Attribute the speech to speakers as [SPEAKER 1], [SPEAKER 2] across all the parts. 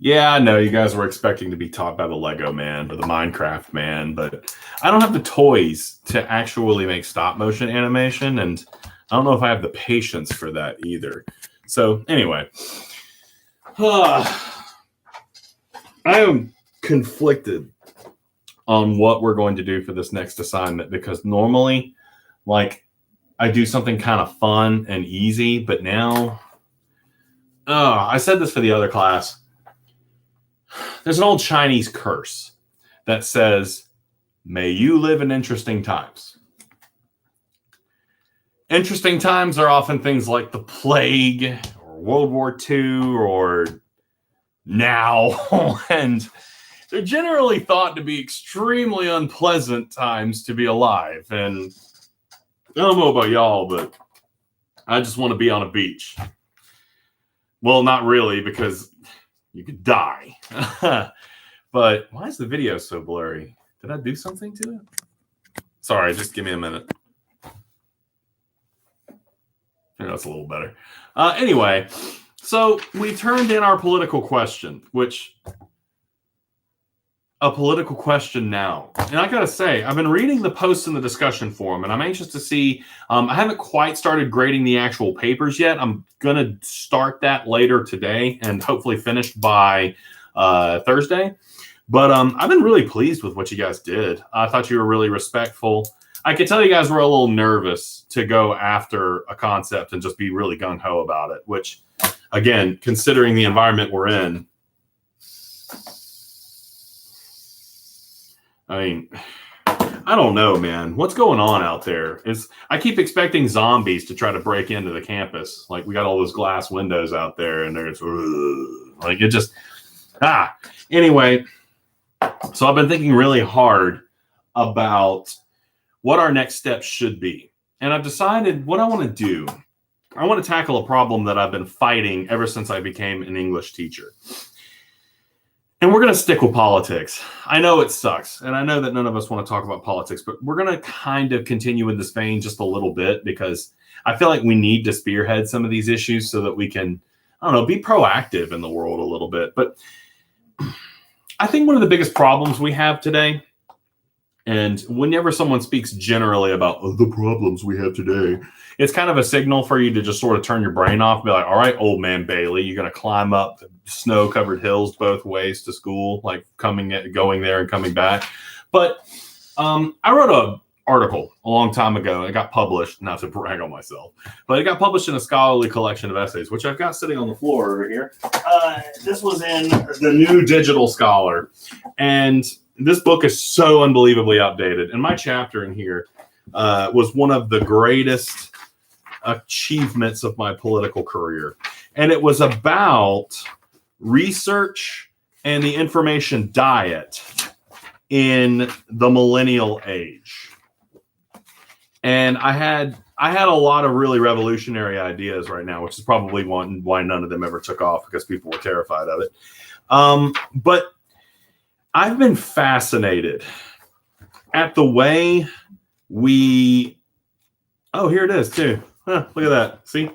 [SPEAKER 1] Yeah, I know you guys were expecting to be taught by the Lego man or the Minecraft man, but I don't have the toys to actually make stop motion animation, and I don't know if I have the patience for that either. So anyway, I am conflicted on what we're going to do for this next assignment because normally, like, I do something kind of fun and easy, but now, I said this for the other class. There's an old Chinese curse that says, "May you live in interesting times." Interesting times are often things like the plague or World War II or now, and they're generally thought to be extremely unpleasant times to be alive. And I don't know about y'all, but I just want to be on a beach. Well, not really, because you could die. But why is the video so blurry? Did I do something to it? Sorry, just give me a minute. That's a little better. Anyway, so we turned in our political question, which a political question now. And I got to say, I've been reading the posts in the discussion forum, and I'm anxious to see. I haven't quite started grading the actual papers yet. I'm going to start that later today and hopefully finish by Thursday. But I've been really pleased with what you guys did. I thought you were really respectful. I could tell you guys were a little nervous to go after a concept and just be really gung-ho about it, which, again, considering the environment we're in, I mean, I don't know, man. What's going on out there? I keep expecting zombies to try to break into the campus. Like, we got all those glass windows out there, and there's like, it just, Anyway, so I've been thinking really hard about what our next steps should be. And I've decided what I want to do. I want to tackle a problem that I've been fighting ever since I became an English teacher. And we're going to stick with politics. I know it sucks, and I know that none of us want to talk about politics, but we're going to kind of continue in this vein just a little bit because I feel like we need to spearhead some of these issues so that we can, I don't know, be proactive in the world a little bit. But I think one of the biggest problems we have today, and whenever someone speaks generally about the problems we have today, it's kind of a signal for you to just sort of turn your brain off and be like, all right, old man Bailey, you're going to climb up snow-covered hills both ways to school, like going there and coming back. But I wrote an article a long time ago. It got published, not to brag on myself, but it got published in a scholarly collection of essays, which I've got sitting on the floor over here. This was in the New Digital Scholar. And this book is so unbelievably outdated. And my chapter in here was one of the greatest achievements of my political career. And it was about research and the information diet in the millennial age. And I had a lot of really revolutionary ideas right now, which is probably why none of them ever took off, because people were terrified of it. But I've been fascinated at the way here it is too. Look at that. See?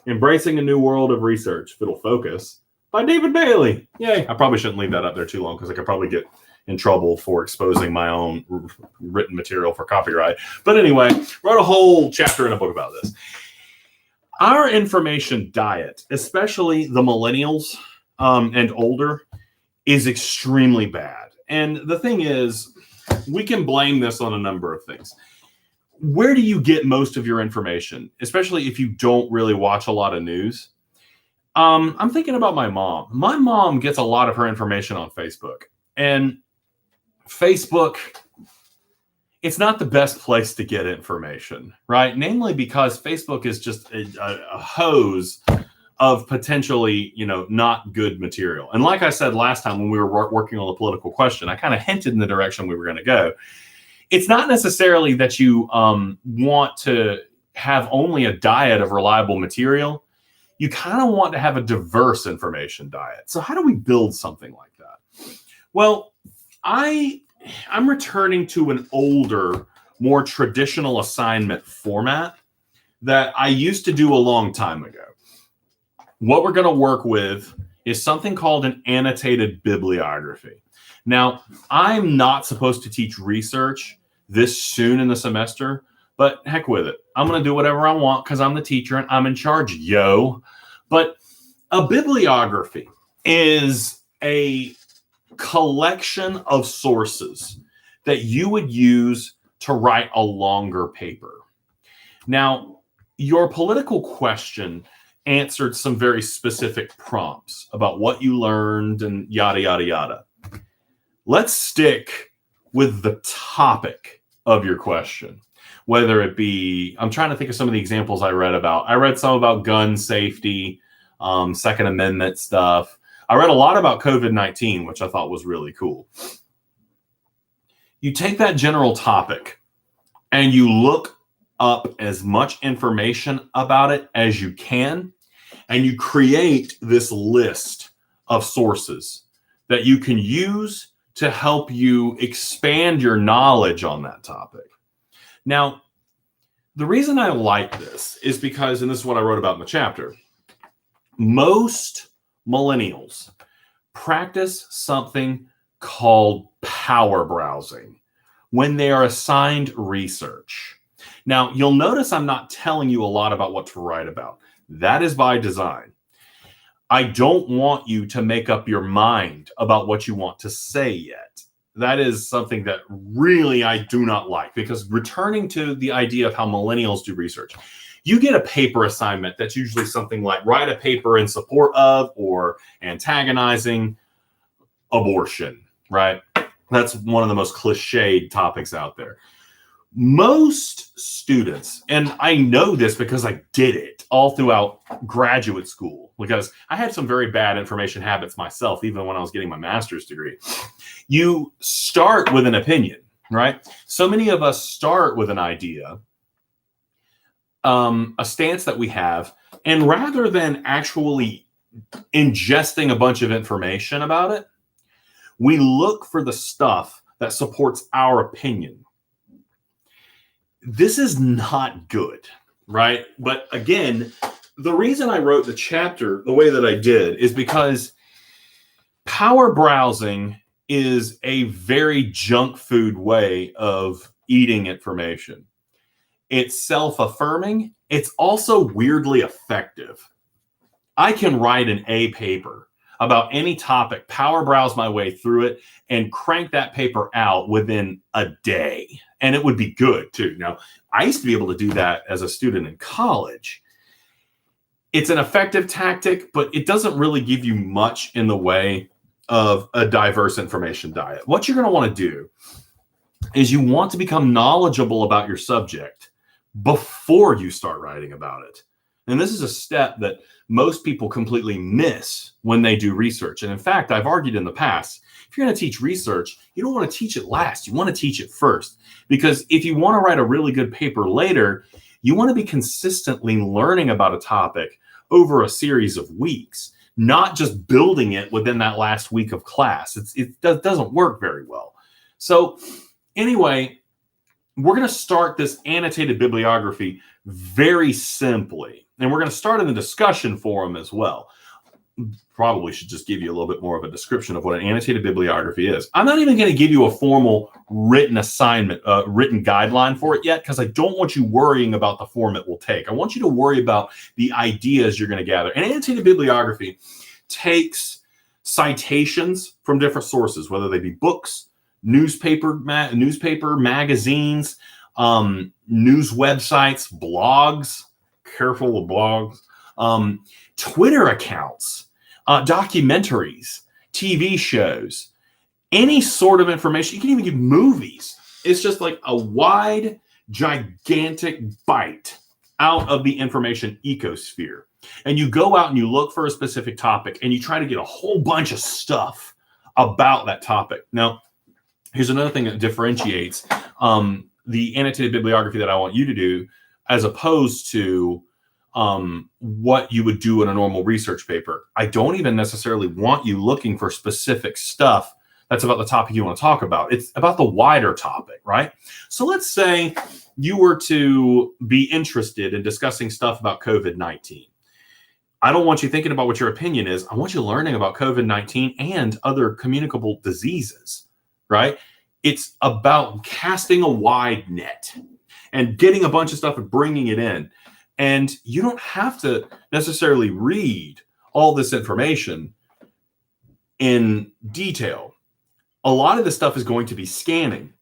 [SPEAKER 1] Embracing a New World of Research, if it'll focus, by David Bailey. Yay. I probably shouldn't leave that up there too long because I could probably get in trouble for exposing my own written material for copyright. But anyway, wrote a whole chapter in a book about this. Our information diet, especially the millennials and older, is extremely bad. And the thing is, we can blame this on a number of things. Where do you get most of your information, especially if you don't really watch a lot of news? I'm thinking about my mom. My mom gets a lot of her information on Facebook. And Facebook, it's not the best place to get information, right? Namely because Facebook is just a hose of potentially, not good material. And like I said last time when we were working on the political question, I kind of hinted in the direction we were going to go. It's not necessarily that you want to have only a diet of reliable material. You kind of want to have a diverse information diet. So how do we build something like that? Well, I'm returning to an older, more traditional assignment format that I used to do a long time ago. What we're going to work with is something called an annotated bibliography. Now, I'm not supposed to teach research this soon in the semester, but heck with it. I'm going to do whatever I want because I'm the teacher and I'm in charge, yo. But a bibliography is a collection of sources that you would use to write a longer paper. Now, your political question answered some very specific prompts about what you learned and yada, yada, yada. Let's stick with the topic of your question, whether it be, I'm trying to think of some of the examples I read about. I read some about gun safety, Second Amendment stuff. I read a lot about COVID-19, which I thought was really cool. You take that general topic and you look up as much information about it as you can, and you create this list of sources that you can use to help you expand your knowledge on that topic. Now, the reason I like this is because, and this is what I wrote about in the chapter, most millennials practice something called power browsing when they are assigned research. Now, you'll notice I'm not telling you a lot about what to write about. That is by design. I don't want you to make up your mind about what you want to say yet. That is something that really I do not like, because returning to the idea of how millennials do research, you get a paper assignment that's usually something like write a paper in support of or antagonizing abortion, right? That's one of the most cliched topics out there. Most students, and I know this because I did it all throughout graduate school, because I had some very bad information habits myself, even when I was getting my master's degree. You start with an opinion, right? So many of us start with an idea, a stance that we have, and rather than actually ingesting a bunch of information about it, we look for the stuff that supports our opinion. This is not good, right? But again, the reason I wrote the chapter the way that I did is because power browsing is a very junk food way of eating information. It's self-affirming. It's also weirdly effective. I can write an A paper about any topic, power browse my way through it, and crank that paper out within a day. And it would be good too. Now, I used to be able to do that as a student in college. It's an effective tactic, but it doesn't really give you much in the way of a diverse information diet. What you're going to want to do is you want to become knowledgeable about your subject before you start writing about it. And this is a step that most people completely miss when they do research. And in fact, I've argued in the past, if you're going to teach research, you don't want to teach it last. You want to teach it first. Because if you want to write a really good paper later, you want to be consistently learning about a topic over a series of weeks, not just building it within that last week of class. It doesn't work very well. So anyway, we're going to start this annotated bibliography very simply. And we're going to start in the discussion forum as well. Probably should just give you a little bit more of a description of what an annotated bibliography is. I'm not even going to give you a formal written assignment, written guideline for it yet, because I don't want you worrying about the form it will take. I want you to worry about the ideas you're going to gather. An annotated bibliography takes citations from different sources, whether they be books, newspaper magazines, news websites, blogs. Careful of blogs, Twitter accounts, documentaries, TV shows, any sort of information. You can even give movies. It's just like a wide, gigantic bite out of the information ecosphere. And you go out and you look for a specific topic and you try to get a whole bunch of stuff about that topic. Now, here's another thing that differentiates the annotated bibliography that I want you to do as opposed to what you would do in a normal research paper. I don't even necessarily want you looking for specific stuff that's about the topic you want to talk about. It's about the wider topic, right? So let's say you were to be interested in discussing stuff about COVID-19. I don't want you thinking about what your opinion is. I want you learning about COVID-19 and other communicable diseases, right? It's about casting a wide net and getting a bunch of stuff and bringing it in. And you don't have to necessarily read all this information in detail. A lot of this stuff is going to be scanning,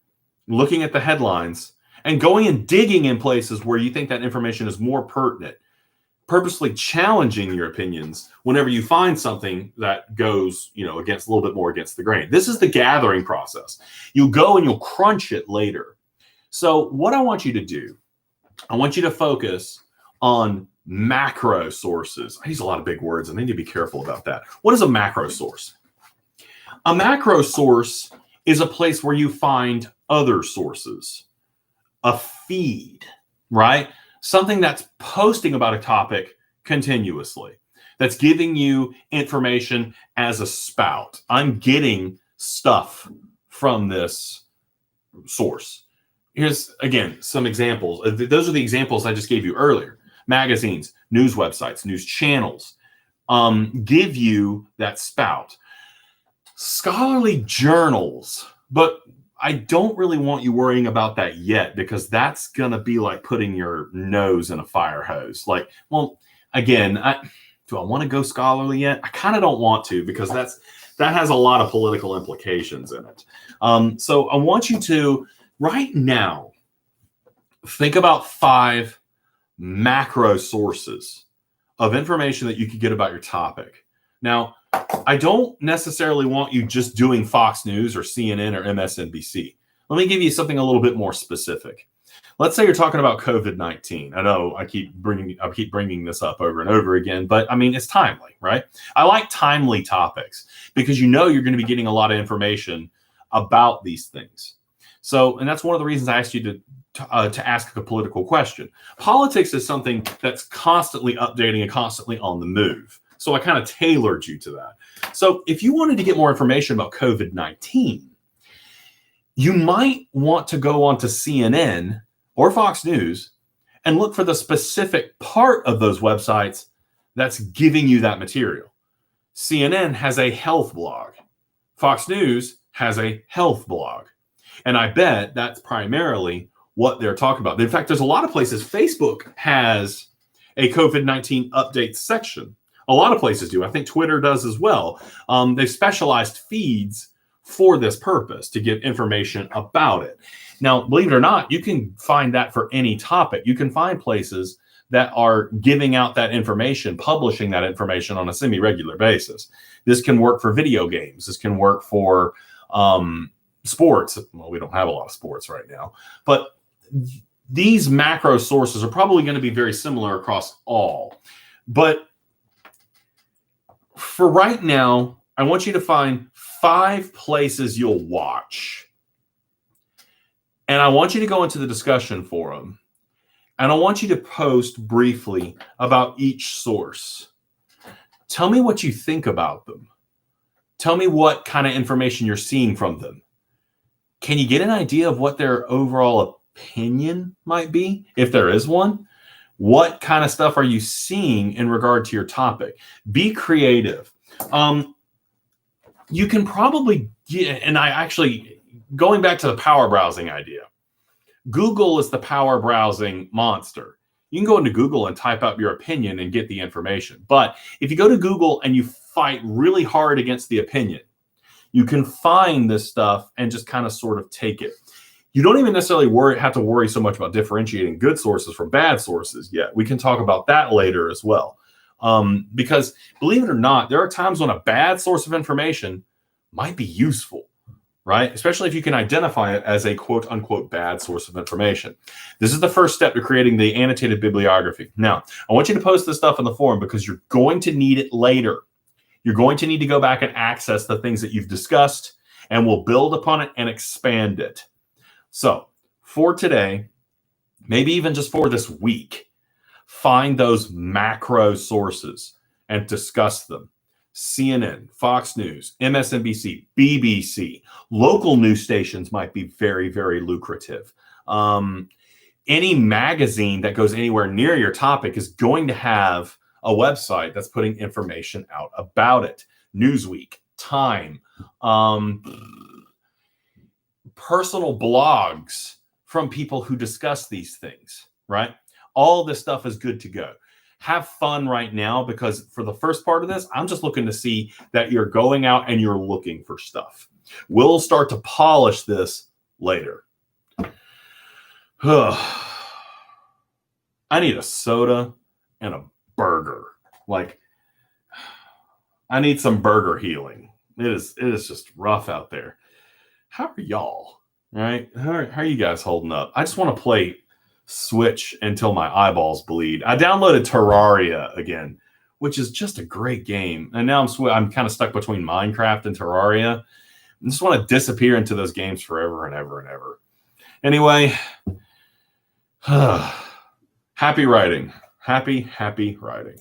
[SPEAKER 1] looking at the headlines, and going and digging in places where you think that information is more pertinent, purposely challenging your opinions whenever you find something that goes, against a little bit more against the grain. This is the gathering process. You'll go and you'll crunch it later. So what I want you to do, I want you to focus on macro sources. I use a lot of big words and I need to be careful about that. What is a macro source? A macro source is a place where you find other sources, a feed, right? Something that's posting about a topic continuously, that's giving you information as a spout. I'm getting stuff from this source. Here's, again, some examples. Those are the examples I just gave you earlier. Magazines, news websites, news channels give you that spout. Scholarly journals, but I don't really want you worrying about that yet, because that's going to be like putting your nose in a fire hose. Like, well, again, do I want to go scholarly yet? I kind of don't want to, because that has a lot of political implications in it. So I want you to, right now, think about 5 macro sources of information that you could get about your topic. Now, I don't necessarily want you just doing Fox News or CNN or MSNBC. Let me give you something a little bit more specific. Let's say you're talking about COVID-19. I know I keep bringing this up over and over again, but I mean, it's timely, right? I like timely topics because you're going to be getting a lot of information about these things. So, and that's one of the reasons I asked you to ask a political question. Politics is something that's constantly updating and constantly on the move. So I kind of tailored you to that. So if you wanted to get more information about COVID-19, you might want to go on to CNN or Fox News and look for the specific part of those websites that's giving you that material. CNN has a health blog. Fox News has a health blog. And I bet that's primarily what they're talking about. In fact, there's a lot of places. Facebook has a COVID-19 update section. A lot of places do. I think Twitter does as well. They've specialized feeds for this purpose to give information about it. Now, believe it or not, you can find that for any topic. You can find places that are giving out that information, publishing that information on a semi-regular basis. This can work for video games. This can work for sports. Well, we don't have a lot of sports right now, but these macro sources are probably going to be very similar across all. But for right now, I want you to find 5 places you'll watch. And I want you to go into the discussion forum. And I want you to post briefly about each source. Tell me what you think about them. Tell me what kind of information you're seeing from them. Can you get an idea of what their overall opinion might be, if there is one? What kind of stuff are you seeing in regard to your topic? Be creative. You can probably get, and I actually, going back to the power browsing idea, Google is the power browsing monster. You can go into Google and type out your opinion and get the information. But if you go to Google and you fight really hard against the opinion, you can find this stuff and just kind of sort of take it. You don't even necessarily have to worry so much about differentiating good sources from bad sources yet. We can talk about that later as well. Because believe it or not, there are times when a bad source of information might be useful, right? Especially if you can identify it as a quote unquote bad source of information. This is the first step to creating the annotated bibliography. Now, I want you to post this stuff in the forum because you're going to need it later. You're going to need to go back and access the things that you've discussed, and we'll build upon it and expand it. So for today, maybe even just for this week, find those macro sources and discuss them. CNN, Fox News, MSNBC, BBC, local news stations might be very, very lucrative. Any magazine that goes anywhere near your topic is going to have a website that's putting information out about it. Newsweek, Time, personal blogs from people who discuss these things, right? All this stuff is good to go. Have fun right now, because for the first part of this, I'm just looking to see that you're going out and you're looking for stuff. We'll start to polish this later. I need a soda and a burger. Like, I need some burger healing. It is just rough out there. How are y'all? Right? How are you guys holding up? I just want to play Switch until my eyeballs bleed. I downloaded Terraria again, which is just a great game. And now I'm kind of stuck between Minecraft and Terraria. I just want to disappear into those games forever and ever and ever. Anyway, happy writing. Happy writing.